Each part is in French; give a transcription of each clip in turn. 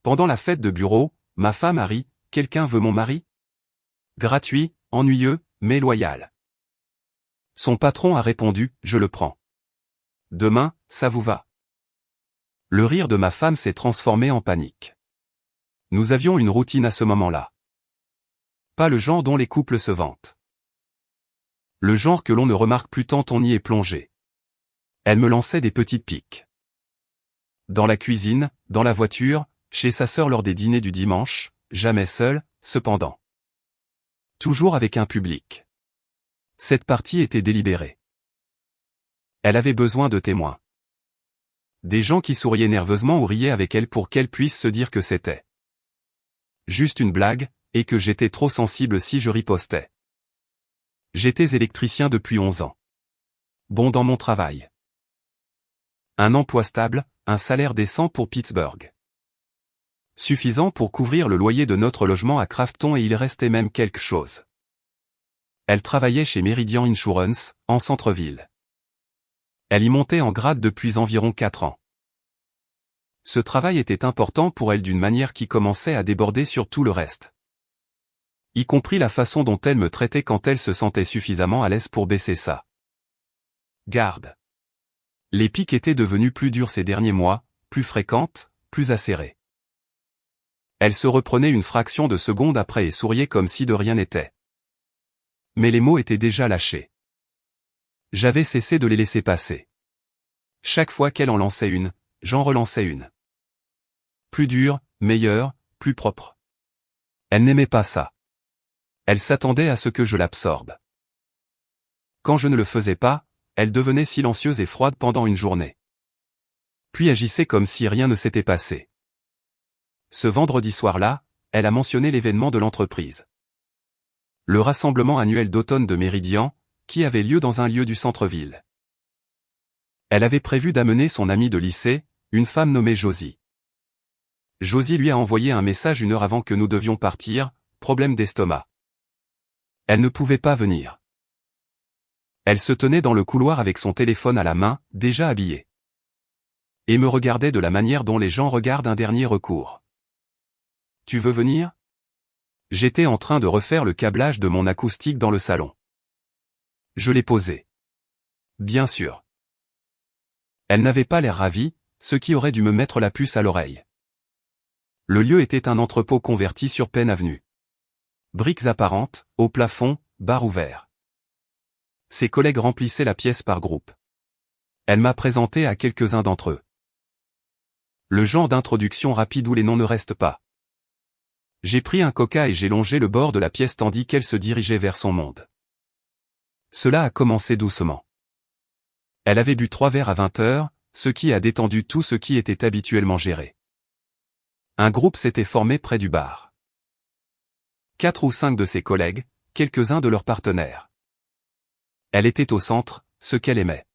Pendant la fête de bureau, ma femme a ri, « Quelqu'un veut mon mari ?» Gratuit, ennuyeux, mais loyal. Son patron a répondu, « Je le prends. Demain, ça vous va ?» Le rire de ma femme s'est transformé en panique. Nous avions une routine à ce moment-là. Pas le genre dont les couples se vantent. Le genre que l'on ne remarque plus tant on y est plongé. Elle me lançait des petites piques. Dans la cuisine, dans la voiture, chez sa sœur lors des dîners du dimanche, jamais seule, cependant. Toujours avec un public. Cette partie était délibérée. Elle avait besoin de témoins. Des gens qui souriaient nerveusement ou riaient avec elle pour qu'elle puisse se dire que c'était juste une blague, et que j'étais trop sensible si je ripostais. J'étais électricien depuis 11 ans. Bon dans mon travail. Un emploi stable, un salaire décent pour Pittsburgh. Suffisant pour couvrir le loyer de notre logement à Crafton et il restait même quelque chose. Elle travaillait chez Meridian Insurance, en centre-ville. Elle y montait en grade depuis environ 4 ans. Ce travail était important pour elle d'une manière qui commençait à déborder sur tout le reste. Y compris la façon dont elle me traitait quand elle se sentait suffisamment à l'aise pour baisser sa garde. Les piques étaient devenues plus dures ces derniers mois, plus fréquentes, plus acérées. Elle se reprenait une fraction de seconde après et souriait comme si de rien n'était. Mais les mots étaient déjà lâchés. J'avais cessé de les laisser passer. Chaque fois qu'elle en lançait une, j'en relançais une. Plus dure, meilleure, plus propre. Elle n'aimait pas ça. Elle s'attendait à ce que je l'absorbe. Quand je ne le faisais pas, elle devenait silencieuse et froide pendant une journée. Puis agissait comme si rien ne s'était passé. Ce vendredi soir-là, elle a mentionné l'événement de l'entreprise. Le rassemblement annuel d'automne de Meridian, qui avait lieu dans un lieu du centre-ville. Elle avait prévu d'amener son amie de lycée, une femme nommée Josie. Josie lui a envoyé un message 1 heure avant que nous devions partir, problème d'estomac. Elle ne pouvait pas venir. Elle se tenait dans le couloir avec son téléphone à la main, déjà habillée. Et me regardait de la manière dont les gens regardent un dernier recours. « Tu veux venir ?» J'étais en train de refaire le câblage de mon acoustique dans le salon. Je l'ai posé. Bien sûr. Elle n'avait pas l'air ravie, ce qui aurait dû me mettre la puce à l'oreille. Le lieu était un entrepôt converti sur Penn Avenue. Briques apparentes, au plafond, bar ouvert. Ses collègues remplissaient la pièce par groupe. Elle m'a présenté à quelques-uns d'entre eux. Le genre d'introduction rapide où les noms ne restent pas. J'ai pris un coca et j'ai longé le bord de la pièce tandis qu'elle se dirigeait vers son monde. Cela a commencé doucement. Elle avait bu 3 verres à 20 heures, ce qui a détendu tout ce qui était habituellement géré. Un groupe s'était formé près du bar. 4 ou 5 de ses collègues, quelques-uns de leurs partenaires. Elle était au centre, ce qu'elle aimait.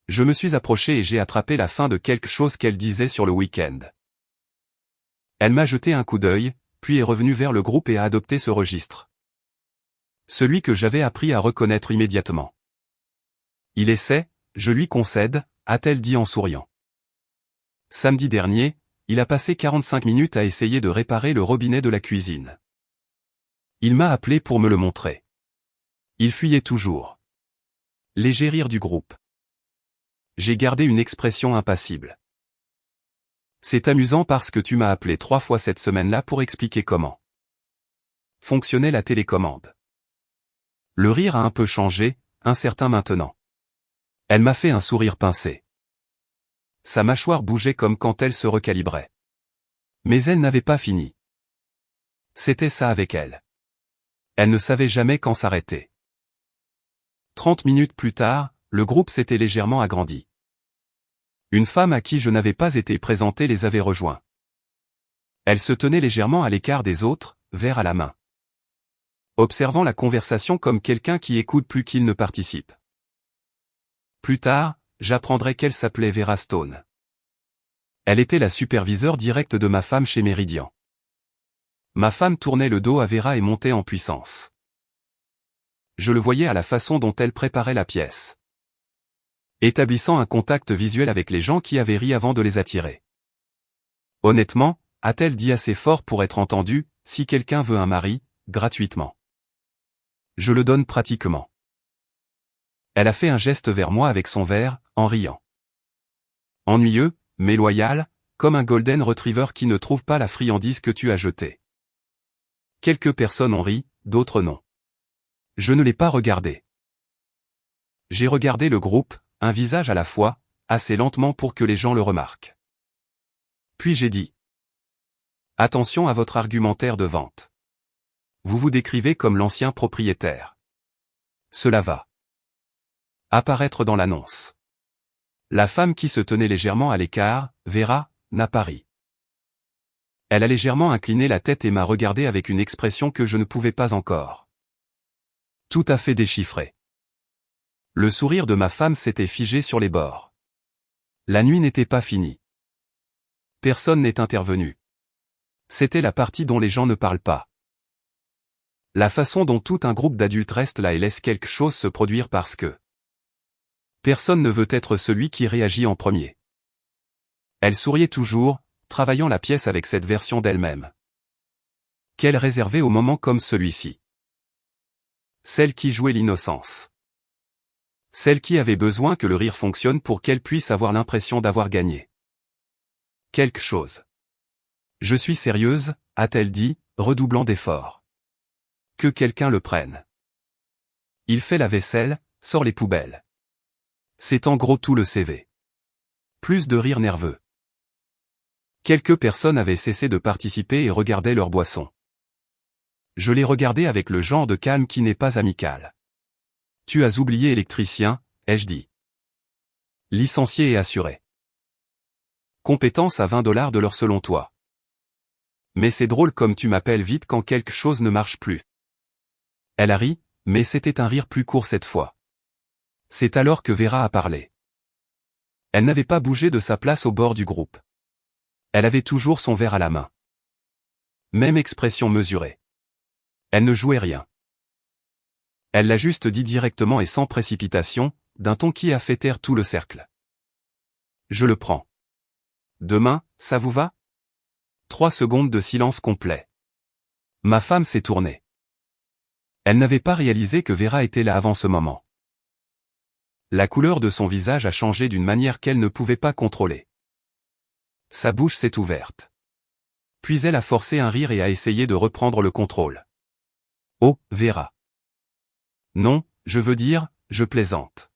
Je me suis approché et j'ai attrapé la fin de quelque chose qu'elle disait sur le week-end. Elle m'a jeté un coup d'œil, puis est revenue vers le groupe et a adopté ce registre. Celui que j'avais appris à reconnaître immédiatement. Il essaie, je lui concède, a-t-elle dit en souriant. Samedi dernier, il a passé 45 minutes à essayer de réparer le robinet de la cuisine. Il m'a appelé pour me le montrer. Il fuyait toujours. Léger rire du groupe. J'ai gardé une expression impassible. C'est amusant parce que tu m'as appelé 3 fois cette semaine-là pour expliquer comment fonctionnait la télécommande. Le rire a un peu changé, incertain maintenant. Elle m'a fait un sourire pincé. Sa mâchoire bougeait comme quand elle se recalibrait. Mais elle n'avait pas fini. C'était ça avec elle. Elle ne savait jamais quand s'arrêter. 30 minutes plus tard, le groupe s'était légèrement agrandi. Une femme à qui je n'avais pas été présenté les avait rejoints. Elle se tenait légèrement à l'écart des autres, verre à la main. Observant la conversation comme quelqu'un qui écoute plus qu'il ne participe. Plus tard, j'apprendrai qu'elle s'appelait Vera Stone. Elle était la superviseure directe de ma femme chez Meridian. Ma femme tournait le dos à Vera et montait en puissance. Je le voyais à la façon dont elle préparait la pièce. Établissant un contact visuel avec les gens qui avaient ri avant de les attirer. Honnêtement, a-t-elle dit assez fort pour être entendue, si quelqu'un veut un mari, gratuitement. Je le donne pratiquement. Elle a fait un geste vers moi avec son verre, en riant. Ennuyeux, mais loyal, comme un golden retriever qui ne trouve pas la friandise que tu as jetée. Quelques personnes ont ri, d'autres non. Je ne l'ai pas regardé. J'ai regardé le groupe, un visage à la fois, assez lentement pour que les gens le remarquent. Puis j'ai dit. Attention à votre argumentaire de vente. Vous vous décrivez comme l'ancien propriétaire. Cela va apparaître dans l'annonce. La femme qui se tenait légèrement à l'écart, Vera, n'a pas ri. Elle a légèrement incliné la tête et m'a regardé avec une expression que je ne pouvais pas encore tout à fait déchiffrer. Le sourire de ma femme s'était figé sur les bords. La nuit n'était pas finie. Personne n'est intervenu. C'était la partie dont les gens ne parlent pas. La façon dont tout un groupe d'adultes reste là et laisse quelque chose se produire parce que personne ne veut être celui qui réagit en premier. Elle souriait toujours, travaillant la pièce avec cette version d'elle-même. Qu'elle réservait aux moments comme celui-ci. Celle qui jouait l'innocence. Celle qui avait besoin que le rire fonctionne pour qu'elle puisse avoir l'impression d'avoir gagné quelque chose. Je suis sérieuse, a-t-elle dit, redoublant d'efforts. Que quelqu'un le prenne. Il fait la vaisselle, sort les poubelles. C'est en gros tout le CV. Plus de rire nerveux. Quelques personnes avaient cessé de participer et regardaient leur boisson. Je les regardais avec le genre de calme qui n'est pas amical. Tu as oublié électricien, ai-je dit. Licencié et assuré. Compétence à $20 de l'heure selon toi. Mais c'est drôle comme tu m'appelles vite quand quelque chose ne marche plus. Elle a ri, mais c'était un rire plus court cette fois. C'est alors que Vera a parlé. Elle n'avait pas bougé de sa place au bord du groupe. Elle avait toujours son verre à la main. Même expression mesurée. Elle ne jouait rien. Elle l'a juste dit directement et sans précipitation, d'un ton qui a fait taire tout le cercle. Je le prends. Demain, ça vous va? 3 secondes de silence complet. Ma femme s'est tournée. Elle n'avait pas réalisé que Vera était là avant ce moment. La couleur de son visage a changé d'une manière qu'elle ne pouvait pas contrôler. Sa bouche s'est ouverte. Puis elle a forcé un rire et a essayé de reprendre le contrôle. Oh, Vera. Non, je veux dire, je plaisante.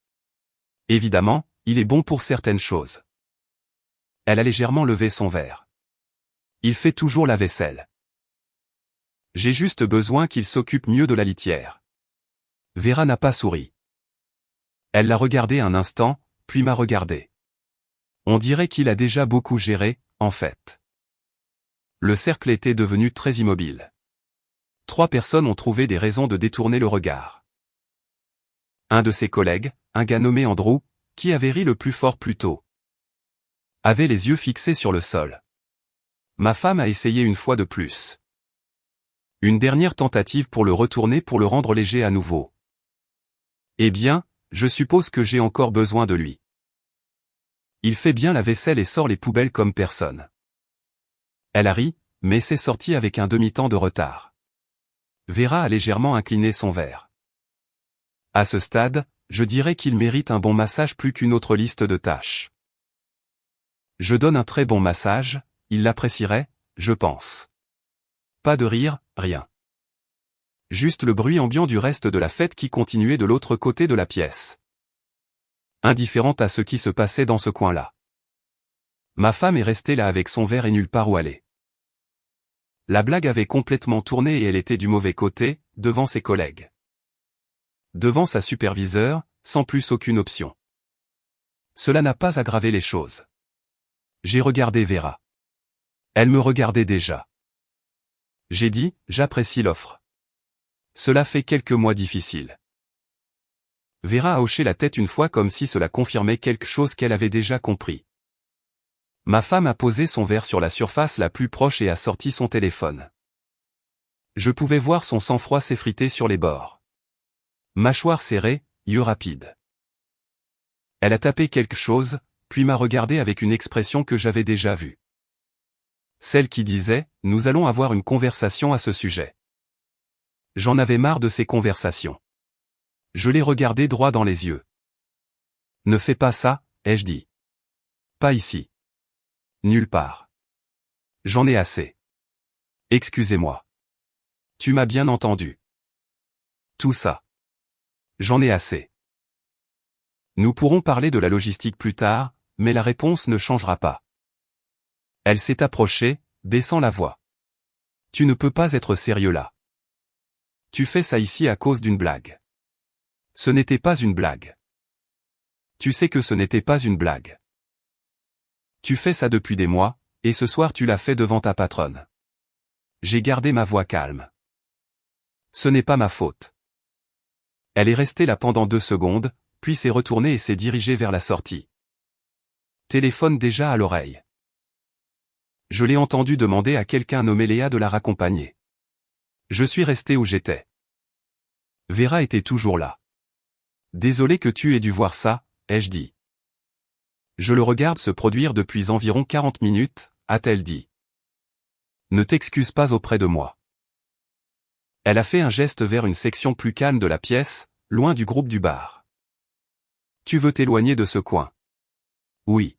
Évidemment, il est bon pour certaines choses. Elle a légèrement levé son verre. Il fait toujours la vaisselle. J'ai juste besoin qu'il s'occupe mieux de la litière. Vera n'a pas souri. Elle l'a regardé un instant, puis m'a regardé. On dirait qu'il a déjà beaucoup géré, en fait. Le cercle était devenu très immobile. 3 personnes ont trouvé des raisons de détourner le regard. Un de ses collègues, un gars nommé Andrew, qui avait ri le plus fort plus tôt, avait les yeux fixés sur le sol. Ma femme a essayé une fois de plus. Une dernière tentative pour le retourner pour le rendre léger à nouveau. Eh bien, je suppose que j'ai encore besoin de lui. Il fait bien la vaisselle et sort les poubelles comme personne. Elle a ri, mais s'est sortie avec un demi-temps de retard. Vera a légèrement incliné son verre. À ce stade, je dirais qu'il mérite un bon massage plus qu'une autre liste de tâches. Je donne un très bon massage, il l'apprécierait, je pense. Pas de rire, rien. Juste le bruit ambiant du reste de la fête qui continuait de l'autre côté de la pièce. Indifférente à ce qui se passait dans ce coin-là. Ma femme est restée là avec son verre et nulle part où aller. La blague avait complètement tourné et elle était du mauvais côté, devant ses collègues. Devant sa superviseure, sans plus aucune option. Cela n'a pas aggravé les choses. J'ai regardé Vera. Elle me regardait déjà. J'ai dit, j'apprécie l'offre. Cela fait quelques mois difficiles. Vera a hoché la tête une fois comme si cela confirmait quelque chose qu'elle avait déjà compris. Ma femme a posé son verre sur la surface la plus proche et a sorti son téléphone. Je pouvais voir son sang-froid s'effriter sur les bords. Mâchoire serrée, yeux rapides. Elle a tapé quelque chose, puis m'a regardé avec une expression que j'avais déjà vue. Celle qui disait « Nous allons avoir une conversation à ce sujet ». J'en avais marre de ces conversations. Je l'ai regardé droit dans les yeux. « Ne fais pas ça », ai-je dit. « Pas ici. Nulle part. J'en ai assez. Excusez-moi. Tu m'as bien entendu. Tout ça. J'en ai assez. Nous pourrons parler de la logistique plus tard, mais la réponse ne changera pas. » Elle s'est approchée, baissant la voix. « Tu ne peux pas être sérieux là. Tu fais ça ici à cause d'une blague. Ce n'était pas une blague. Tu sais que ce n'était pas une blague. Tu fais ça depuis des mois, et ce soir tu l'as fait devant ta patronne. » J'ai gardé ma voix calme. Ce n'est pas ma faute. Elle est restée là pendant 2 secondes, puis s'est retournée et s'est dirigée vers la sortie. Téléphone déjà à l'oreille. Je l'ai entendu demander à quelqu'un nommé Léa de la raccompagner. Je suis resté où j'étais. Vera était toujours là. « Désolé que tu aies dû voir ça », ai-je dit. « Je le regarde se produire depuis environ 40 minutes, a-t-elle dit. Ne t'excuse pas auprès de moi. » Elle a fait un geste vers une section plus calme de la pièce, loin du groupe du bar. « Tu veux t'éloigner de ce coin ? » Oui.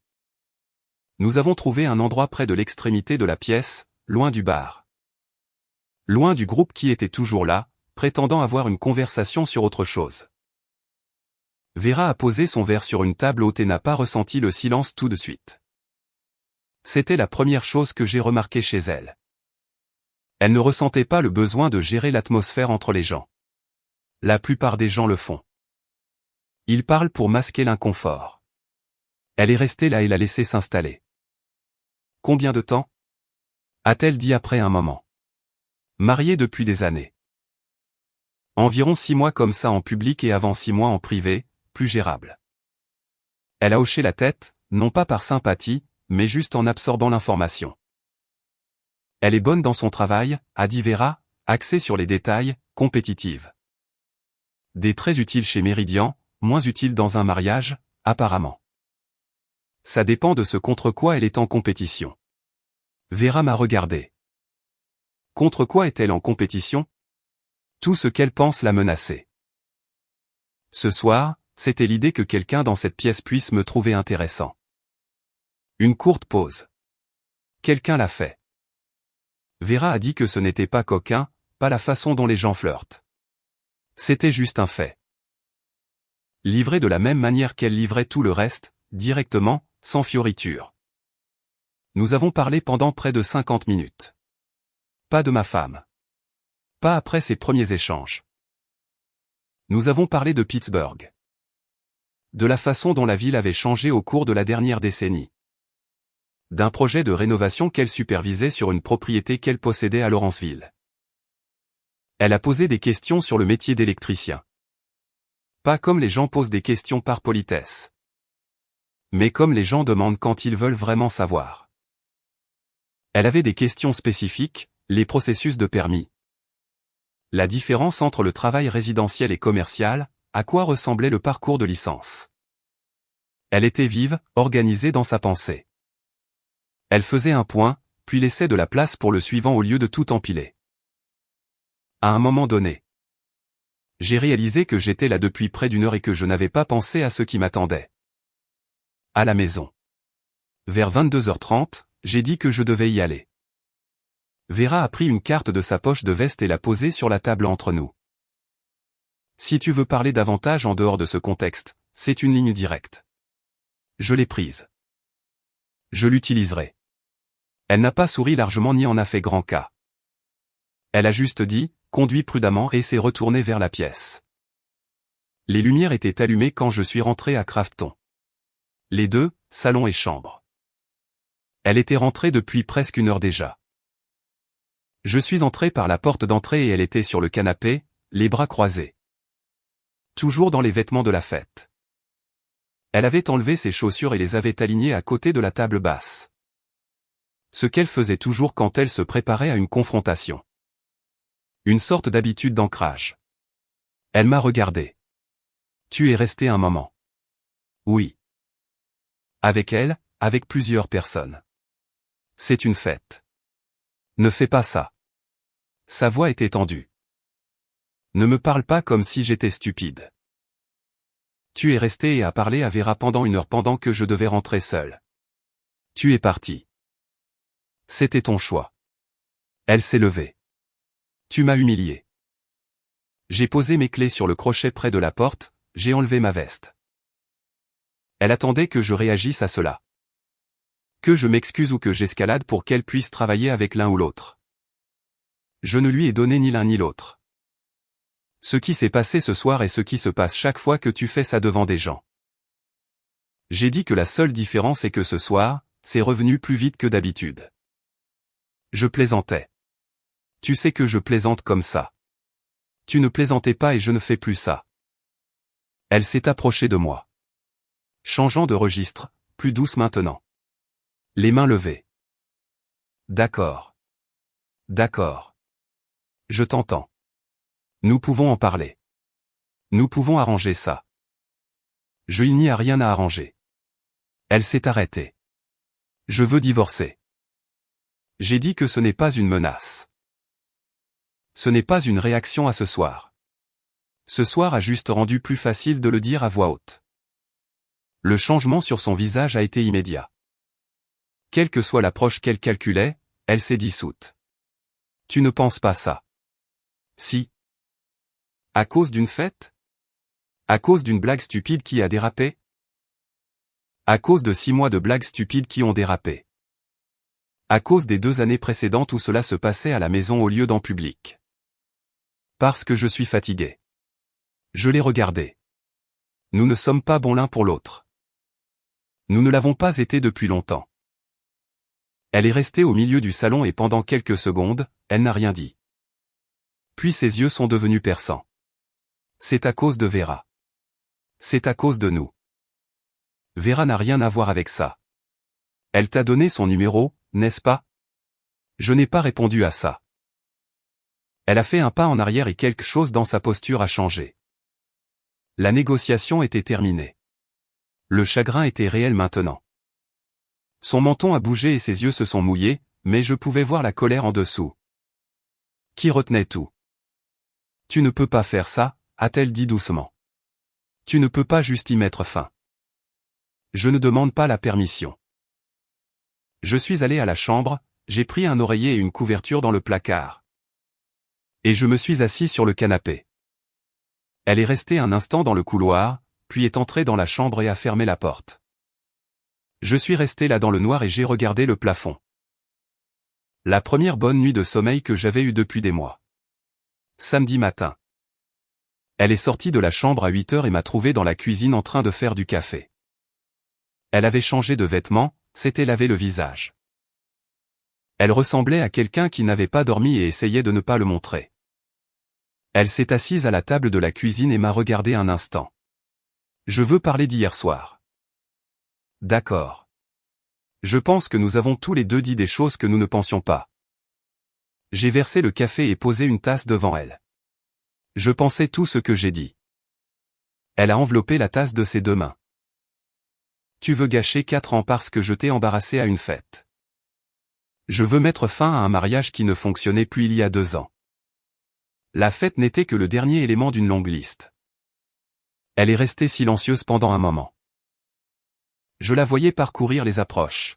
Nous avons trouvé un endroit près de l'extrémité de la pièce, loin du bar. Loin du groupe qui était toujours là, prétendant avoir une conversation sur autre chose. Vera a posé son verre sur une table haute et n'a pas ressenti le silence tout de suite. C'était la première chose que j'ai remarquée chez elle. Elle ne ressentait pas le besoin de gérer l'atmosphère entre les gens. La plupart des gens le font. Ils parlent pour masquer l'inconfort. Elle est restée là et l'a laissé s'installer. « Combien de temps ?» a-t-elle dit après un moment. « Mariée depuis des années. Environ 6 mois comme ça en public et avant 6 mois en privé, plus gérable. » Elle a hoché la tête, non pas par sympathie, mais juste en absorbant l'information. « Elle est bonne dans son travail », a dit Vera, axée sur les détails, compétitive. Des traits utiles chez Méridian, moins utiles dans un mariage, apparemment. Ça dépend de ce contre quoi elle est en compétition. Vera m'a regardé. Contre quoi est-elle en compétition ? Tout ce qu'elle pense la menacer. Ce soir, c'était l'idée que quelqu'un dans cette pièce puisse me trouver intéressant. Une courte pause. Quelqu'un l'a fait. Vera a dit que ce n'était pas coquin, pas la façon dont les gens flirtent. C'était juste un fait. Livré de la même manière qu'elle livrait tout le reste, directement, sans fioriture. Nous avons parlé pendant près de 50 minutes. Pas de ma femme. Pas après ces premiers échanges. Nous avons parlé de Pittsburgh. De la façon dont la ville avait changé au cours de la dernière décennie. D'un projet de rénovation qu'elle supervisait sur une propriété qu'elle possédait à Lawrenceville. Elle a posé des questions sur le métier d'électricien. Pas comme les gens posent des questions par politesse. Mais comme les gens demandent quand ils veulent vraiment savoir. Elle avait des questions spécifiques, les processus de permis. La différence entre le travail résidentiel et commercial, à quoi ressemblait le parcours de licence. Elle était vive, organisée dans sa pensée. Elle faisait un point, puis laissait de la place pour le suivant au lieu de tout empiler. À un moment donné, j'ai réalisé que j'étais là depuis près d'1 heure et que je n'avais pas pensé à ce qui m'attendait. À la maison. Vers 22h30, j'ai dit que je devais y aller. Vera a pris une carte de sa poche de veste et l'a posée sur la table entre nous. Si tu veux parler davantage en dehors de ce contexte, c'est une ligne directe. Je l'ai prise. Je l'utiliserai. Elle n'a pas souri largement ni en a fait grand cas. Elle a juste dit, conduis prudemment et s'est retournée vers la pièce. Les lumières étaient allumées quand je suis rentré à Crafton. Les deux, salon et chambre. Elle était rentrée depuis presque 1 heure déjà. Je suis entré par la porte d'entrée et elle était sur le canapé, les bras croisés. Toujours dans les vêtements de la fête. Elle avait enlevé ses chaussures et les avait alignées à côté de la table basse. Ce qu'elle faisait toujours quand elle se préparait à une confrontation. Une sorte d'habitude d'ancrage. Elle m'a regardé. Tu es resté un moment. Oui. Avec elle, avec plusieurs personnes. C'est une fête. Ne fais pas ça. Sa voix était tendue. Ne me parle pas comme si j'étais stupide. Tu es resté et as parlé à Vera pendant 1 heure pendant que je devais rentrer seul. Tu es parti. C'était ton choix. Elle s'est levée. Tu m'as humilié. J'ai posé mes clés sur le crochet près de la porte, j'ai enlevé ma veste. Elle attendait que je réagisse à cela. Que je m'excuse ou que j'escalade pour qu'elle puisse travailler avec l'un ou l'autre. Je ne lui ai donné ni l'un ni l'autre. Ce qui s'est passé ce soir est ce qui se passe chaque fois que tu fais ça devant des gens. J'ai dit que la seule différence est que ce soir, c'est revenu plus vite que d'habitude. Je plaisantais. Tu sais que je plaisante comme ça. Tu ne plaisantais pas et je ne fais plus ça. Elle s'est approchée de moi. Changeant de registre, plus douce maintenant. Les mains levées. D'accord. D'accord. Je t'entends. Nous pouvons en parler. Nous pouvons arranger ça. Il n'y a rien à arranger. Elle s'est arrêtée. Je veux divorcer. J'ai dit que ce n'est pas une menace. Ce n'est pas une réaction à ce soir. Ce soir a juste rendu plus facile de le dire à voix haute. Le changement sur son visage a été immédiat. Quelle que soit l'approche qu'elle calculait, elle s'est dissoute. Tu ne penses pas ça. Si. À cause d'une fête? À cause d'une blague stupide qui a dérapé? À cause de 6 mois de blagues stupides qui ont dérapé. À cause des 2 années précédentes où cela se passait à la maison au lieu d'en public. Parce que je suis fatigué. Je l'ai regardé. Nous ne sommes pas bons l'un pour l'autre. Nous ne l'avons pas été depuis longtemps. Elle est restée au milieu du salon et pendant quelques secondes, elle n'a rien dit. Puis ses yeux sont devenus perçants. C'est à cause de Vera. C'est à cause de nous. Vera n'a rien à voir avec ça. Elle t'a donné son numéro, n'est-ce pas? Je n'ai pas répondu à ça. Elle a fait un pas en arrière et quelque chose dans sa posture a changé. La négociation était terminée. Le chagrin était réel maintenant. Son menton a bougé et ses yeux se sont mouillés, mais je pouvais voir la colère en dessous. Qui retenait tout. Tu ne peux pas faire ça, a-t-elle dit doucement. Tu ne peux pas juste y mettre fin. Je ne demande pas la permission. Je suis allé à la chambre, j'ai pris un oreiller et une couverture dans le placard. Et je me suis assis sur le canapé. Elle est restée un instant dans le couloir, puis est entrée dans la chambre et a fermé la porte. Je suis resté là dans le noir et j'ai regardé le plafond. La première bonne nuit de sommeil que j'avais eue depuis des mois. Samedi matin. Elle est sortie de la chambre à 8 heures et m'a trouvé dans la cuisine en train de faire du café. Elle avait changé de vêtements, s'était lavé le visage. Elle ressemblait à quelqu'un qui n'avait pas dormi et essayait de ne pas le montrer. Elle s'est assise à la table de la cuisine et m'a regardé un instant. Je veux parler d'hier soir. D'accord. Je pense que nous avons tous les deux dit des choses que nous ne pensions pas. J'ai versé le café et posé une tasse devant elle. Je pensais tout ce que j'ai dit. Elle a enveloppé la tasse de ses 2 mains. Tu veux gâcher 4 ans parce que je t'ai embarrassé à une fête. Je veux mettre fin à un mariage qui ne fonctionnait plus il y a 2 ans. La fête n'était que le dernier élément d'une longue liste. Elle est restée silencieuse pendant un moment. Je la voyais parcourir les approches.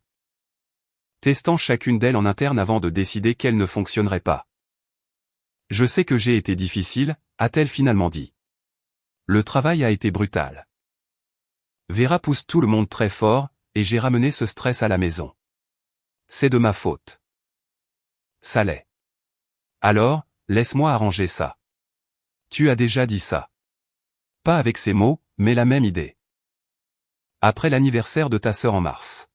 Testant chacune d'elles en interne avant de décider qu'elles ne fonctionneraient pas. Je sais que j'ai été difficile, a-t-elle finalement dit. Le travail a été brutal. Vera pousse tout le monde très fort, et j'ai ramené ce stress à la maison. C'est de ma faute. Ça l'est. Alors, laisse-moi arranger ça. Tu as déjà dit ça. Pas avec ces mots, mais la même idée. Après l'anniversaire de ta sœur en mars.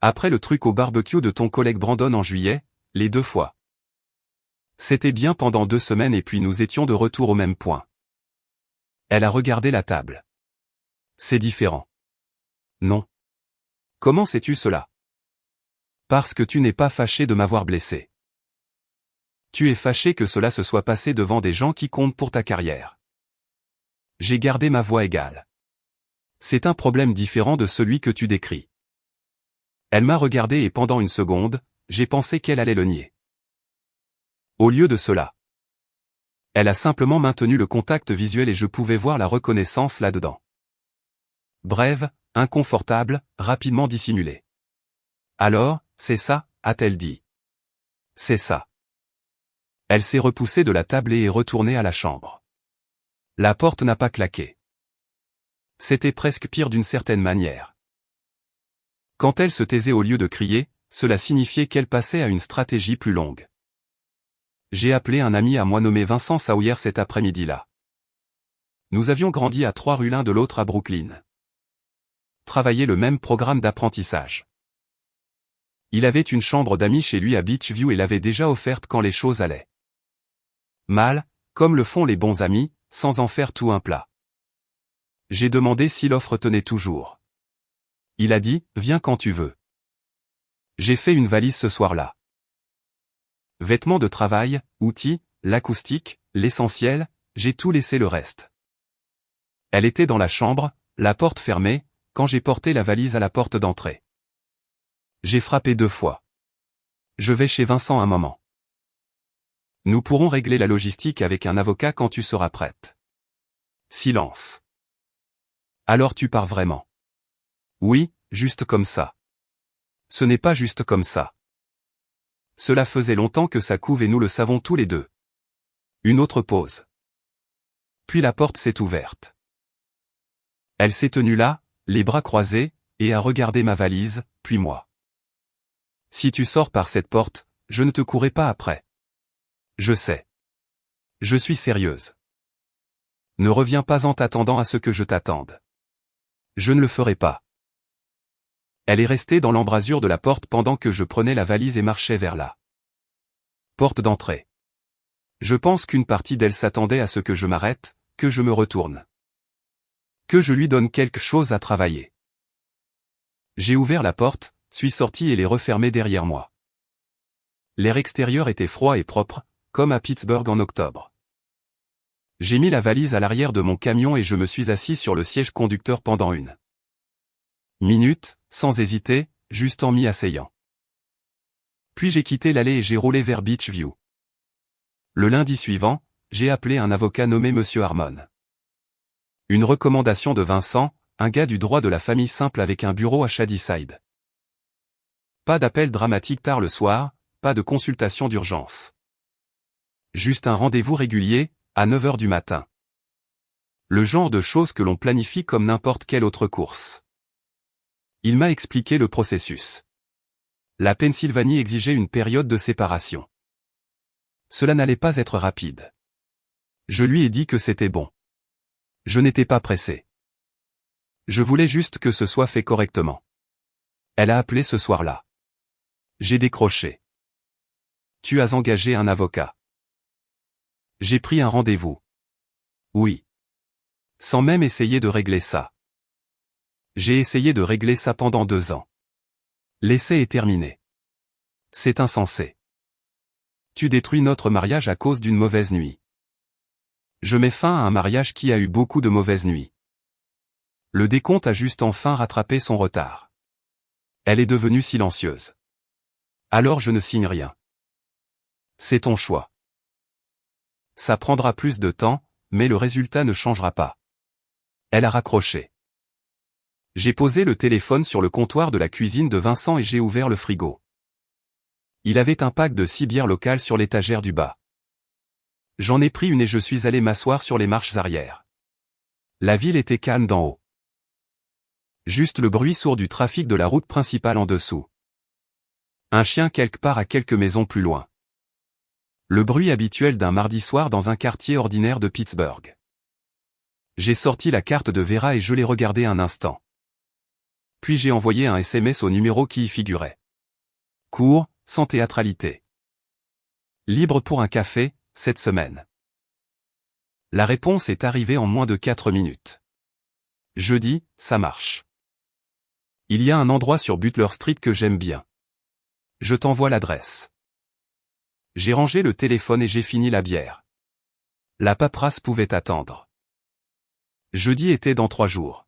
Après le truc au barbecue de ton collègue Brandon en juillet, les 2 fois. C'était bien pendant 2 semaines et puis nous étions de retour au même point. Elle a regardé la table. C'est différent. Non. Comment sais-tu cela? Parce que tu n'es pas fâché de m'avoir blessé. Tu es fâché que cela se soit passé devant des gens qui comptent pour ta carrière. J'ai gardé ma voix égale. C'est un problème différent de celui que tu décris. Elle m'a regardé et pendant une seconde, j'ai pensé qu'elle allait le nier. Au lieu de cela, elle a simplement maintenu le contact visuel et je pouvais voir la reconnaissance là-dedans. Brève, inconfortable, rapidement dissimulée. Alors, c'est ça, a-t-elle dit. C'est ça. Elle s'est repoussée de la table et est retournée à la chambre. La porte n'a pas claqué. C'était presque pire d'une certaine manière. Quand elle se taisait au lieu de crier, cela signifiait qu'elle passait à une stratégie plus longue. J'ai appelé un ami à moi nommé Vincent Sawyer cet après-midi-là. Nous avions grandi à 3 rues l'un de l'autre à Brooklyn. Travaillé le même programme d'apprentissage. Il avait une chambre d'amis chez lui à Beachview et l'avait déjà offerte quand les choses allaient mal, comme le font les bons amis, sans en faire tout un plat. J'ai demandé si l'offre tenait toujours. Il a dit, viens quand tu veux. J'ai fait une valise ce soir-là. Vêtements de travail, outils, l'acoustique, l'essentiel, j'ai tout laissé le reste. Elle était dans la chambre, la porte fermée, quand j'ai porté la valise à la porte d'entrée. J'ai frappé 2 fois. Je vais chez Vincent un moment. Nous pourrons régler la logistique avec un avocat quand tu seras prête. Silence. Alors tu pars vraiment? Oui, juste comme ça. Ce n'est pas juste comme ça. Cela faisait longtemps que ça couve et nous le savons tous les deux. Une autre pause. Puis la porte s'est ouverte. Elle s'est tenue là, les bras croisés, et a regardé ma valise, puis moi. Si tu sors par cette porte, je ne te courrai pas après. Je sais. Je suis sérieuse. Ne reviens pas en t'attendant à ce que je t'attende. Je ne le ferai pas. Elle est restée dans l'embrasure de la porte pendant que je prenais la valise et marchais vers la porte d'entrée. Je pense qu'une partie d'elle s'attendait à ce que je m'arrête, que je me retourne. Que je lui donne quelque chose à travailler. J'ai ouvert la porte, suis sorti et l'ai refermée derrière moi. L'air extérieur était froid et propre, comme à Pittsburgh en octobre. J'ai mis la valise à l'arrière de mon camion et je me suis assis sur le siège conducteur pendant 1 minute, sans hésiter, juste en m'y asseyant. Puis j'ai quitté l'allée et j'ai roulé vers Beachview. Le lundi suivant, j'ai appelé un avocat nommé Monsieur Harmon. Une recommandation de Vincent, un gars du droit de la famille simple avec un bureau à Shadyside. Pas d'appel dramatique tard le soir, pas de consultation d'urgence. Juste un rendez-vous régulier, à 9 h du matin. Le genre de choses que l'on planifie comme n'importe quelle autre course. Il m'a expliqué le processus. La Pennsylvanie exigeait une période de séparation. Cela n'allait pas être rapide. Je lui ai dit que c'était bon. Je n'étais pas pressé. Je voulais juste que ce soit fait correctement. Elle a appelé ce soir-là. J'ai décroché. Tu as engagé un avocat. J'ai pris un rendez-vous. Oui. Sans même essayer de régler ça. J'ai essayé de régler ça pendant 2 ans. L'essai est terminé. C'est insensé. Tu détruis notre mariage à cause d'une mauvaise nuit. Je mets fin à un mariage qui a eu beaucoup de mauvaises nuits. Le décompte a juste enfin rattrapé son retard. Elle est devenue silencieuse. Alors je ne signe rien. C'est ton choix. Ça prendra plus de temps, mais le résultat ne changera pas. Elle a raccroché. J'ai posé le téléphone sur le comptoir de la cuisine de Vincent et j'ai ouvert le frigo. Il avait un pack de 6 bières locales sur l'étagère du bas. J'en ai pris une et je suis allé m'asseoir sur les marches arrière. La ville était calme d'en haut. Juste le bruit sourd du trafic de la route principale en dessous. Un chien quelque part à quelques maisons plus loin. Le bruit habituel d'un mardi soir dans un quartier ordinaire de Pittsburgh. J'ai sorti la carte de Vera et je l'ai regardée un instant. Puis j'ai envoyé un SMS au numéro qui y figurait. Court, sans théâtralité. Libre pour un café, cette semaine. La réponse est arrivée en moins de 4 minutes. Jeudi, ça marche. Il y a un endroit sur Butler Street que j'aime bien. Je t'envoie l'adresse. J'ai rangé le téléphone et j'ai fini la bière. La paperasse pouvait attendre. Jeudi était dans 3 jours.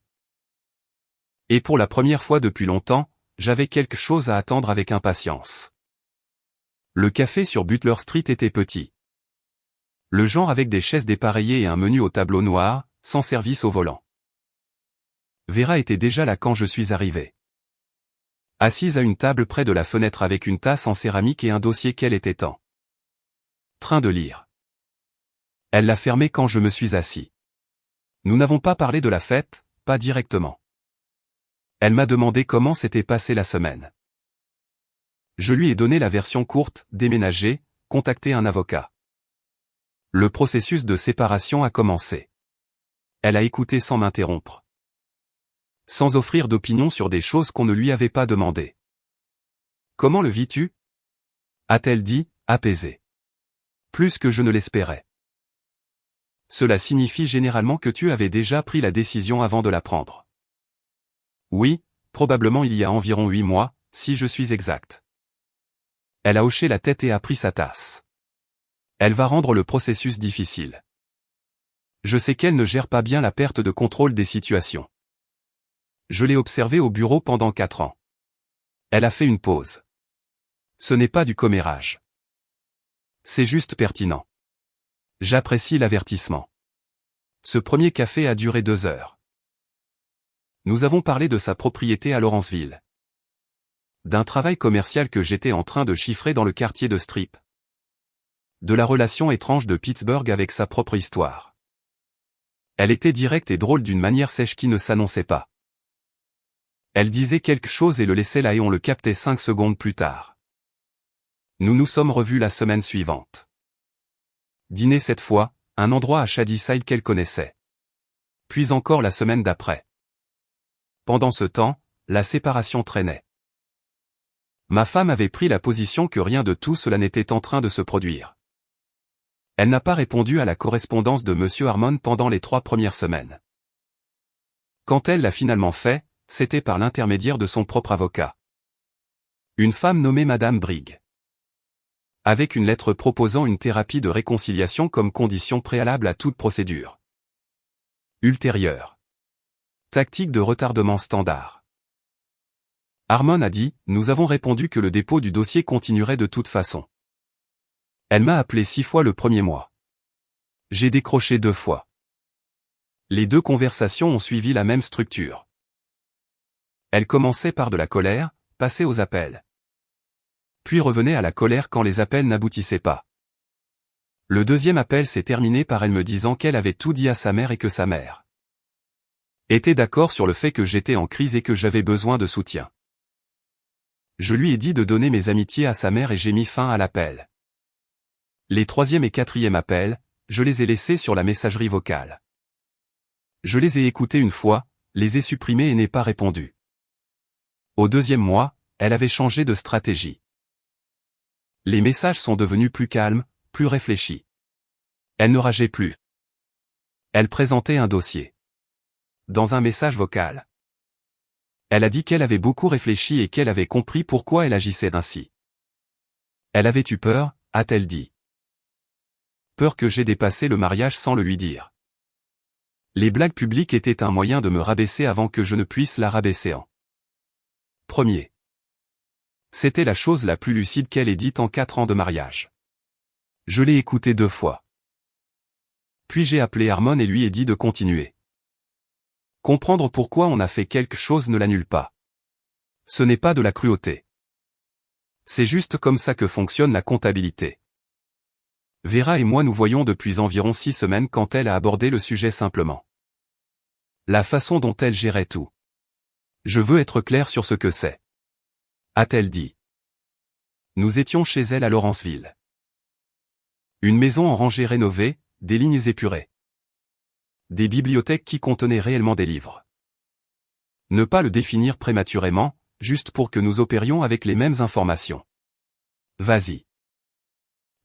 Et pour la première fois depuis longtemps, j'avais quelque chose à attendre avec impatience. Le café sur Butler Street était petit. Le genre avec des chaises dépareillées et un menu au tableau noir, sans service au volant. Vera était déjà là quand je suis arrivé. Assise à une table près de la fenêtre avec une tasse en céramique et un dossier qu'elle était en train de lire. Elle l'a fermé quand je me suis assis. Nous n'avons pas parlé de la fête, pas directement. Elle m'a demandé comment s'était passée la semaine. Je lui ai donné la version courte, déménager, contacter un avocat. Le processus de séparation a commencé. Elle a écouté sans m'interrompre. Sans offrir d'opinion sur des choses qu'on ne lui avait pas demandées. Comment le vis-tu ? A-t-elle dit, apaisée. Plus que je ne l'espérais. Cela signifie généralement que tu avais déjà pris la décision avant de la prendre. Oui, probablement il y a environ 8 mois, si je suis exact. Elle a hoché la tête et a pris sa tasse. Elle va rendre le processus difficile. Je sais qu'elle ne gère pas bien la perte de contrôle des situations. Je l'ai observée au bureau pendant 4 ans. Elle a fait une pause. Ce n'est pas du commérage. C'est juste pertinent. J'apprécie l'avertissement. Ce premier café a duré 2 heures. Nous avons parlé de sa propriété à Lawrenceville. D'un travail commercial que j'étais en train de chiffrer dans le quartier de Strip. De la relation étrange de Pittsburgh avec sa propre histoire. Elle était directe et drôle d'une manière sèche qui ne s'annonçait pas. Elle disait quelque chose et le laissait là et on le captait 5 secondes plus tard. Nous nous sommes revus la semaine suivante. Dîner cette fois, un endroit à Shadyside qu'elle connaissait. Puis encore la semaine d'après. Pendant ce temps, la séparation traînait. Ma femme avait pris la position que rien de tout cela n'était en train de se produire. Elle n'a pas répondu à la correspondance de M. Harmon pendant les 3 premières semaines. Quand elle l'a finalement fait, c'était par l'intermédiaire de son propre avocat. Une femme nommée Madame Brigg. Avec une lettre proposant une thérapie de réconciliation comme condition préalable à toute procédure ultérieure. Tactique de retardement standard. Harmon a dit, nous avons répondu que le dépôt du dossier continuerait de toute façon. Elle m'a appelé 6 fois le premier mois. J'ai décroché 2 fois. Les 2 conversations ont suivi la même structure. Elle commençait par de la colère, passait aux appels. Puis revenait à la colère quand les appels n'aboutissaient pas. Le deuxième appel s'est terminé par elle me disant qu'elle avait tout dit à sa mère et que sa mère était d'accord sur le fait que j'étais en crise et que j'avais besoin de soutien. Je lui ai dit de donner mes amitiés à sa mère et j'ai mis fin à l'appel. Les 3e et 4e appels, je les ai laissés sur la messagerie vocale. Je les ai écoutés une fois, les ai supprimés et n'ai pas répondu. Au 2e mois, elle avait changé de stratégie. Les messages sont devenus plus calmes, plus réfléchis. Elle ne rageait plus. Elle présentait un dossier. Dans un message vocal. Elle a dit qu'elle avait beaucoup réfléchi et qu'elle avait compris pourquoi elle agissait ainsi. Elle avait eu peur, a-t-elle dit. Peur que j'ai dépassé le mariage sans le lui dire. Les blagues publiques étaient un moyen de me rabaisser avant que je ne puisse la rabaisser en premier. C'était la chose la plus lucide qu'elle ait dite en 4 ans de mariage. Je l'ai écoutée 2 fois. Puis j'ai appelé Harmon et lui ai dit de continuer. Comprendre pourquoi on a fait quelque chose ne l'annule pas. Ce n'est pas de la cruauté. C'est juste comme ça que fonctionne la comptabilité. Vera et moi nous voyons depuis environ 6 semaines quand elle a abordé le sujet simplement. La façon dont elle gérait tout. Je veux être clair sur ce que c'est. A-t-elle dit. Nous étions chez elle à Lawrenceville. Une maison en rangée rénovée, des lignes épurées. Des bibliothèques qui contenaient réellement des livres. Ne pas le définir prématurément, juste pour que nous opérions avec les mêmes informations. Vas-y.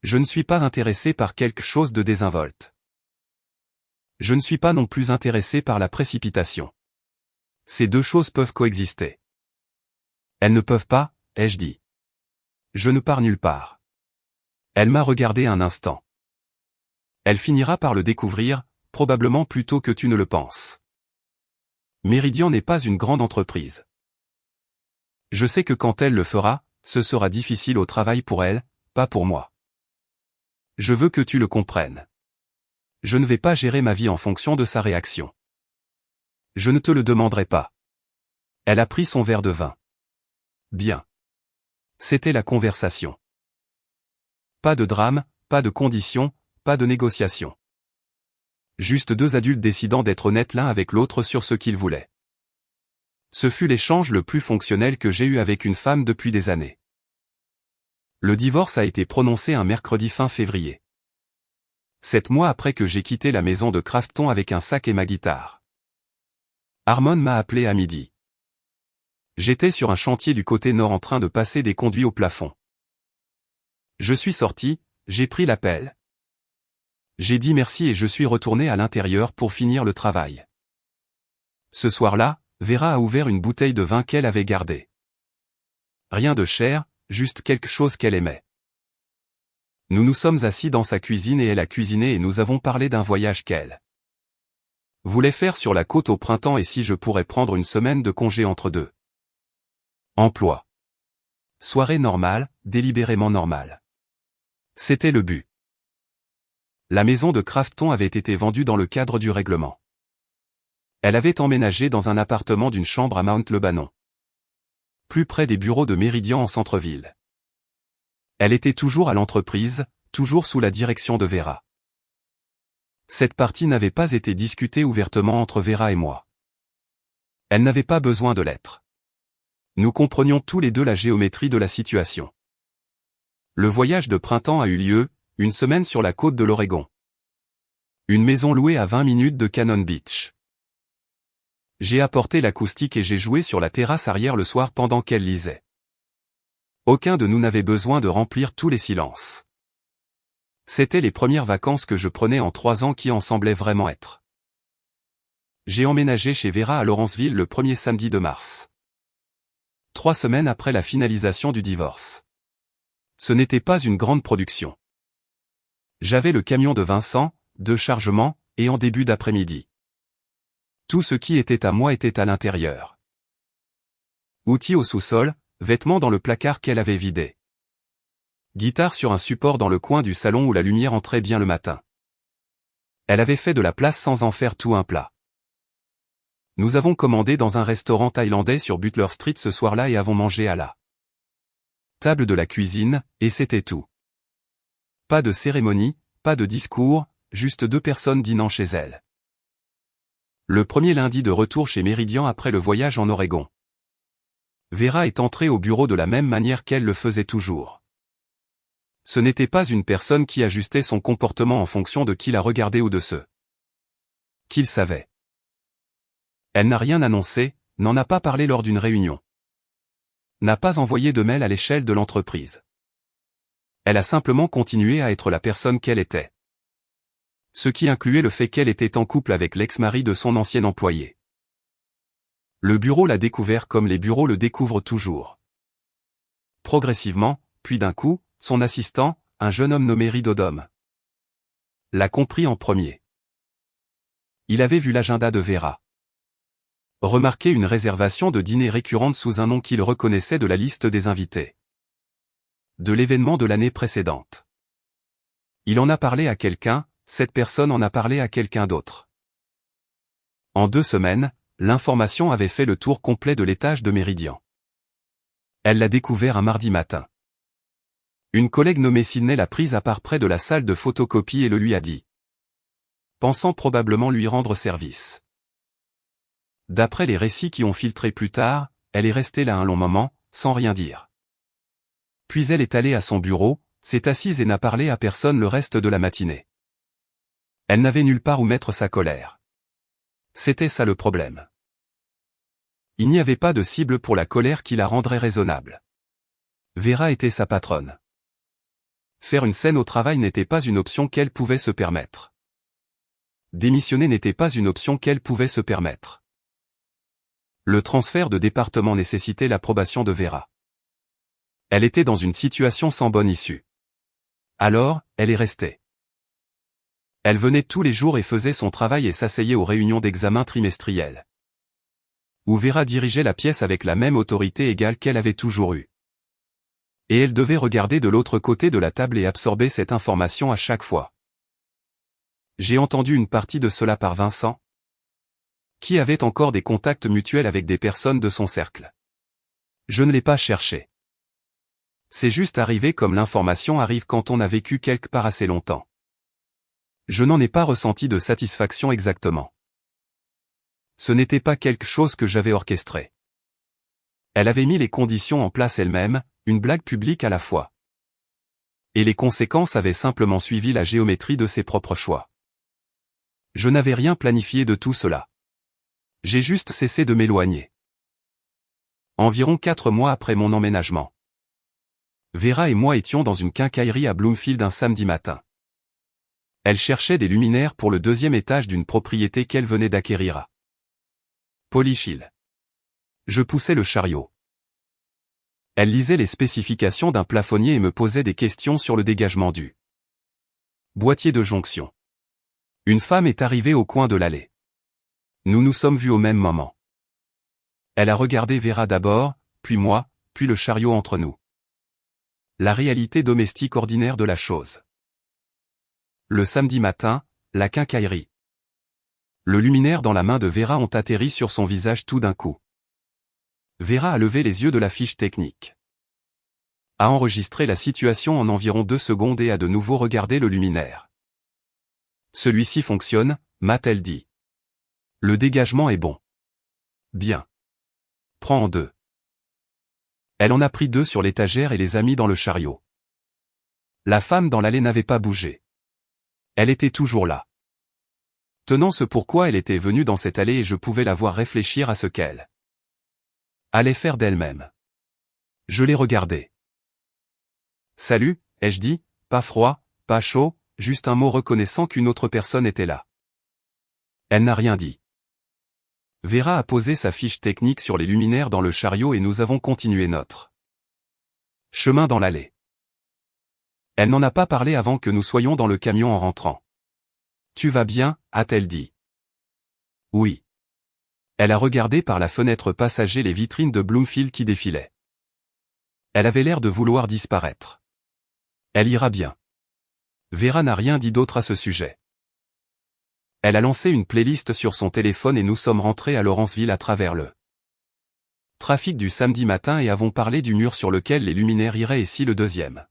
Je ne suis pas intéressé par quelque chose de désinvolte. Je ne suis pas non plus intéressé par la précipitation. Ces 2 choses peuvent coexister. Elles ne peuvent pas, ai-je dit. Je ne pars nulle part. Elle m'a regardé un instant. Elle finira par le découvrir, probablement plus tôt que tu ne le penses. Meridian n'est pas une grande entreprise. Je sais que quand elle le fera, ce sera difficile au travail pour elle, pas pour moi. Je veux que tu le comprennes. Je ne vais pas gérer ma vie en fonction de sa réaction. Je ne te le demanderai pas. Elle a pris son verre de vin. Bien. C'était la conversation. Pas de drame, pas de conditions, pas de négociation. Juste deux adultes décidant d'être honnêtes l'un avec l'autre sur ce qu'ils voulaient. Ce fut l'échange le plus fonctionnel que j'ai eu avec une femme depuis des années. Le divorce a été prononcé un mercredi fin février. 7 mois après que j'ai quitté la maison de Crafton avec un sac et ma guitare. Harmon m'a appelé à midi. J'étais sur un chantier du côté nord en train de passer des conduits au plafond. Je suis sorti, j'ai pris l'appel. J'ai dit merci et je suis retourné à l'intérieur pour finir le travail. Ce soir-là, Vera a ouvert une bouteille de vin qu'elle avait gardée. Rien de cher, juste quelque chose qu'elle aimait. Nous nous sommes assis dans sa cuisine et elle a cuisiné et nous avons parlé d'un voyage qu'elle voulait faire sur la côte au printemps et si je pourrais prendre une semaine de congé entre deux. Emploi. Soirée normale, délibérément normale. C'était le but. La maison de Crafton avait été vendue dans le cadre du règlement. Elle avait emménagé dans un appartement d'une chambre à Mount Lebanon. Plus près des bureaux de Meridian en centre-ville. Elle était toujours à l'entreprise, toujours sous la direction de Vera. Cette partie n'avait pas été discutée ouvertement entre Vera et moi. Elle n'avait pas besoin de l'être. Nous comprenions tous les deux la géométrie de la situation. Le voyage de printemps a eu lieu, une semaine sur la côte de l'Oregon. Une maison louée à 20 minutes de Cannon Beach. J'ai apporté l'acoustique et j'ai joué sur la terrasse arrière le soir pendant qu'elle lisait. Aucun de nous n'avait besoin de remplir tous les silences. C'étaient les premières vacances que je prenais en 3 ans qui en semblaient vraiment être. J'ai emménagé chez Vera à Lawrenceville le premier samedi de mars. 3 semaines après la finalisation du divorce. Ce n'était pas une grande production. J'avais le camion de Vincent, de chargement, et en début d'après-midi. Tout ce qui était à moi était à l'intérieur. Outils au sous-sol, vêtements dans le placard qu'elle avait vidé. Guitare sur un support dans le coin du salon où la lumière entrait bien le matin. Elle avait fait de la place sans en faire tout un plat. Nous avons commandé dans un restaurant thaïlandais sur Butler Street ce soir-là et avons mangé à la table de la cuisine, et c'était tout. Pas de cérémonie, pas de discours, juste 2 personnes dînant chez elle. Le premier lundi de retour chez Meridian après le voyage en Oregon. Vera est entrée au bureau de la même manière qu'elle le faisait toujours. Ce n'était pas une personne qui ajustait son comportement en fonction de qui la regardait ou de ceux qu'il savait. Elle n'a rien annoncé, n'en a pas parlé lors d'une réunion. N'a pas envoyé de mail à l'échelle de l'entreprise. Elle a simplement continué à être la personne qu'elle était. Ce qui incluait le fait qu'elle était en couple avec l'ex-mari de son ancien employé. Le bureau l'a découvert comme les bureaux le découvrent toujours. Progressivement, puis d'un coup, son assistant, un jeune homme nommé Ridodom, l'a compris en premier. Il avait vu l'agenda de Vera. Remarqué une réservation de dîner récurrente sous un nom qu'il reconnaissait de la liste des invités. De l'événement de l'année précédente. Il en a parlé à quelqu'un, cette personne en a parlé à quelqu'un d'autre. En 2 semaines, l'information avait fait le tour complet de l'étage de Meridian. Elle l'a découvert un mardi matin. Une collègue nommée Sydney l'a prise à part près de la salle de photocopie et le lui a dit. Pensant probablement lui rendre service. D'après les récits qui ont filtré plus tard, elle est restée là un long moment, sans rien dire. Puis elle est allée à son bureau, s'est assise et n'a parlé à personne le reste de la matinée. Elle n'avait nulle part où mettre sa colère. C'était ça le problème. Il n'y avait pas de cible pour la colère qui la rendrait raisonnable. Vera était sa patronne. Faire une scène au travail n'était pas une option qu'elle pouvait se permettre. Démissionner n'était pas une option qu'elle pouvait se permettre. Le transfert de département nécessitait l'approbation de Vera. Elle était dans une situation sans bonne issue. Alors, elle est restée. Elle venait tous les jours et faisait son travail et s'asseyait aux réunions d'examen trimestrielles. Où Vera dirigeait la pièce avec la même autorité égale qu'elle avait toujours eue. Et elle devait regarder de l'autre côté de la table et absorber cette information à chaque fois. J'ai entendu une partie de cela par Vincent, qui avait encore des contacts mutuels avec des personnes de son cercle. Je ne l'ai pas cherché. C'est juste arrivé comme l'information arrive quand on a vécu quelque part assez longtemps. Je n'en ai pas ressenti de satisfaction exactement. Ce n'était pas quelque chose que j'avais orchestré. Elle avait mis les conditions en place elle-même, une blague publique à la fois. Et les conséquences avaient simplement suivi la géométrie de ses propres choix. Je n'avais rien planifié de tout cela. J'ai juste cessé de m'éloigner. Environ 4 mois après mon emménagement. Vera et moi étions dans une quincaillerie à Bloomfield un samedi matin. Elle cherchait des luminaires pour le 2e étage d'une propriété qu'elle venait d'acquérir à Polish Hill. Je poussais le chariot. Elle lisait les spécifications d'un plafonnier et me posait des questions sur le dégagement du boîtier de jonction. Une femme est arrivée au coin de l'allée. Nous nous sommes vus au même moment. Elle a regardé Vera d'abord, puis moi, puis le chariot entre nous. La réalité domestique ordinaire de la chose. Le samedi matin, la quincaillerie. Le luminaire dans la main de Vera ont atterri sur son visage tout d'un coup. Vera a levé les yeux de la fiche technique. A enregistré la situation en environ 2 secondes et a de nouveau regardé le luminaire. Celui-ci fonctionne, m'a-t-elle dit. Le dégagement est bon. Bien. Prends en 2. Elle en a pris 2 sur l'étagère et les a mis dans le chariot. La femme dans l'allée n'avait pas bougé. Elle était toujours là. Tenant ce pourquoi elle était venue dans cette allée et je pouvais la voir réfléchir à ce qu'elle allait faire d'elle-même. Je l'ai regardée. Salut, ai-je dit, pas froid, pas chaud, juste un mot reconnaissant qu'une autre personne était là. Elle n'a rien dit. Vera a posé sa fiche technique sur les luminaires dans le chariot et nous avons continué notre chemin dans l'allée. Elle n'en a pas parlé avant que nous soyons dans le camion en rentrant. Tu vas bien, a-t-elle dit. Oui. Elle a regardé par la fenêtre passager les vitrines de Bloomfield qui défilaient. Elle avait l'air de vouloir disparaître. Elle ira bien. Vera n'a rien dit d'autre à ce sujet. Elle a lancé une playlist sur son téléphone et nous sommes rentrés à Lawrenceville à travers le trafic du samedi matin et avons parlé du mur sur lequel les luminaires iraient et si le 2e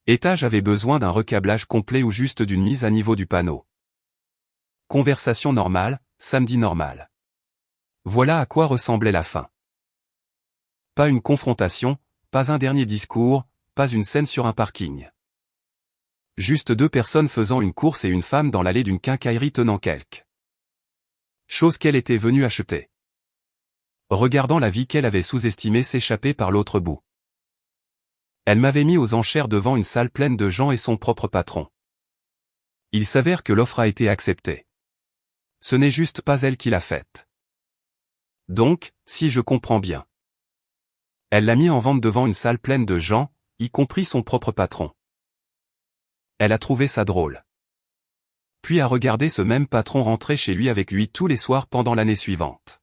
étage avait besoin d'un recablage complet ou juste d'une mise à niveau du panneau. Conversation normale, samedi normal. Voilà à quoi ressemblait la fin. Pas une confrontation, pas un dernier discours, pas une scène sur un parking. Juste 2 personnes faisant une course et une femme dans l'allée d'une quincaillerie tenant quelque chose qu'elle était venue acheter. Regardant la vie qu'elle avait sous-estimée s'échapper par l'autre bout. Elle m'avait mis aux enchères devant une salle pleine de gens et son propre patron. Il s'avère que l'offre a été acceptée. Ce n'est juste pas elle qui l'a faite. Donc, si je comprends bien. Elle l'a mis en vente devant une salle pleine de gens, y compris son propre patron. Elle a trouvé ça drôle. Puis a regardé ce même patron rentrer chez lui avec lui tous les soirs pendant l'année suivante.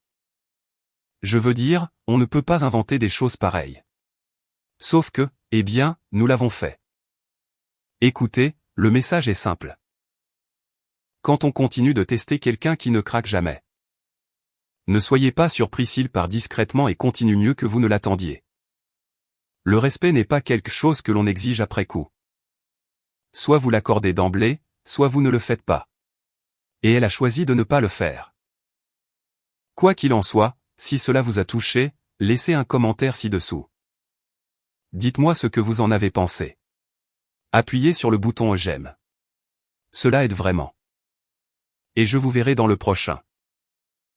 Je veux dire, on ne peut pas inventer des choses pareilles. Sauf que, eh bien, nous l'avons fait. Écoutez, le message est simple. Quand on continue de tester quelqu'un qui ne craque jamais, ne soyez pas surpris s'il part discrètement et continue mieux que vous ne l'attendiez. Le respect n'est pas quelque chose que l'on exige après coup. Soit vous l'accordez d'emblée, soit vous ne le faites pas. Et elle a choisi de ne pas le faire. Quoi qu'il en soit, si cela vous a touché, laissez un commentaire ci-dessous. Dites-moi ce que vous en avez pensé. Appuyez sur le bouton j'aime. Cela aide vraiment. Et je vous verrai dans le prochain.